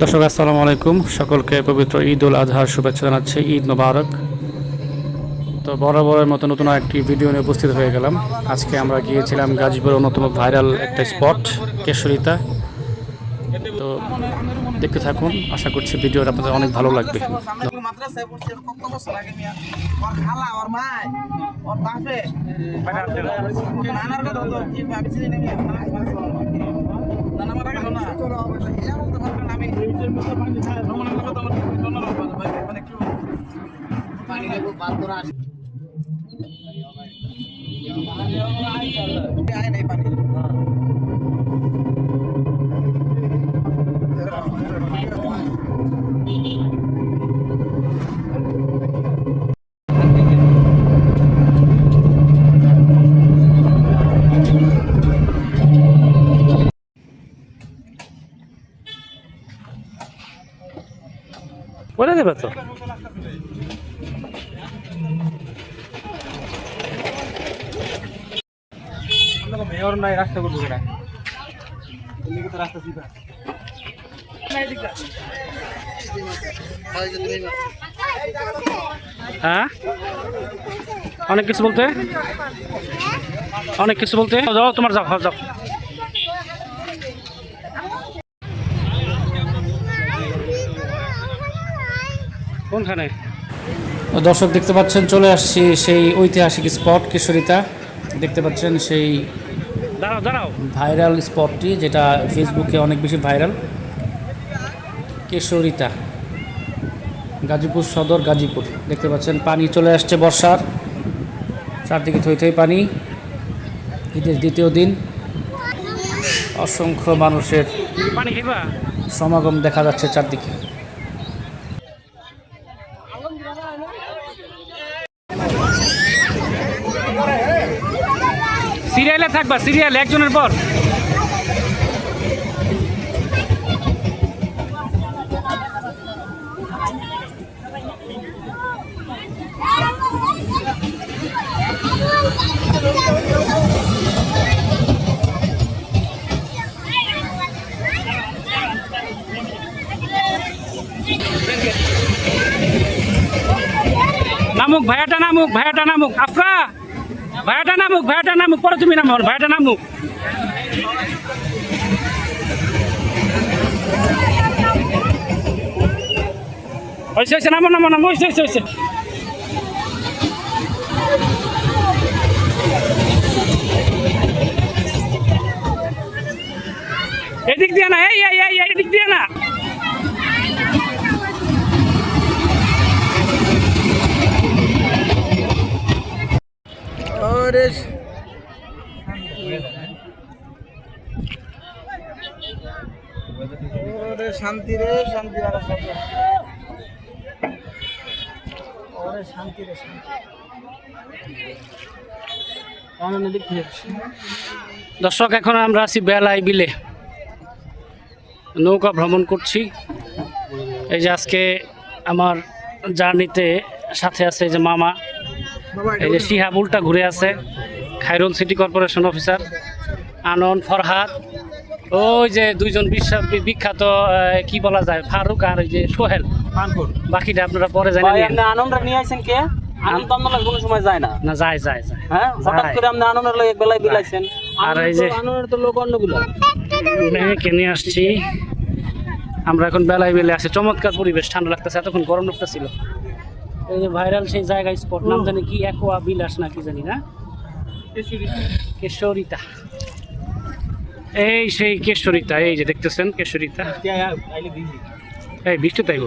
দর্শক আসসালামু আলাইকুম, সকলকে পবিত্র ঈদ উল আজহার শুভেচ্ছা জানাচ্ছি। ঈদ মোবারক। তো বরাবরের মতো নতুন একটি ভিডিও নিয়ে উপস্থিত হয়ে গেলাম। আজকে আমরা গিয়েছিলাম গাজীপুরের অন্যতম ভাইরাল একটা স্পট কেশরিতা। তো দেখতে থাকুন, আশা করছি ভিডিওটা আপনাদের অনেক ভালো লাগবে। বলে দেবে তো মেয়র নাই, রাস্তা করবো কেনা তো রাস্তা সিধা। হ্যাঁ, অনেক কিছু বলতে যাও, তোমার যাও যাও। কোনখানে? দর্শক দেখতে পাচ্ছেন, চলে আসছি সেই ঐতিহাসিক স্পট কেশরিতা। দেখতে পাচ্ছেন সেই ভাইরাল স্পটটি, যেটা ফেসবুকে অনেক বেশি ভাইরাল। কেশরিতা, গাজীপুর সদর, গাজীপুর। দেখতে পাচ্ছেন পানি চলে আসছে বর্ষার, চারদিকে থই থই পানি। ঈদের দ্বিতীয় দিন, অসংখ্য মানুষের সমাগম দেখা যাচ্ছে চারদিকে। সিরিয়ালে থাকবা, সিরিয়ালে একজনের পর। নামুক ভাইয়াটা, নামুক আফরা, ভাইয়াটা নামুক, পরে তুমি নামো, ভাইয়াটা নামুক। হয়েছে, নামো, হয়েছে। এদিক দিয়ে না, এদিক দিয়ে না। শান্তি রে, শান্তি দর্শক, এখন আমরা আছি বেলাই বিলে, নৌকা ভ্রমণ করছি। এই যে আজকে আমার জার্নিতে সাথে আছে এই যে মামা, এই যে শিহাব উল্টা ঘুরে আছে, Khairul city corporation officer, Anan, Farhad, ওই যে দুইজন বিখ্যাত কি বলা যায়, ফারুক আর ওই যে সোহেল। বাকিটা আপনারা পরে জানেন। আনন্দটা নিয়ে আসেন কে? আনন্দ আপনার কোনো সময় যায় না? না, যায়। হ্যাঁ, হঠাৎ করে আপনি আনন্দের লোক এক বেলায় বিলাইছেন। আর এই যে আনন্দের তো লোক অন্যগুলো মেয়েকে নিয়ে আসছি আমরা, এখন বেলায় বেলে আছে, চমৎকার পরিবেশ, ঠান্ডা লাগতেছে, এতক্ষণ গরম লাগতেছিল। এই যে ভাইরাল সেই জায়গা, স্পট নাম জানি কি, একোয়া বিলাস না কি জানি না, কেশরিতা। এই সেই কেশরিতা, এই যে দেখতেছেন কেশরিতা। এই বৃষ্টি তাইব।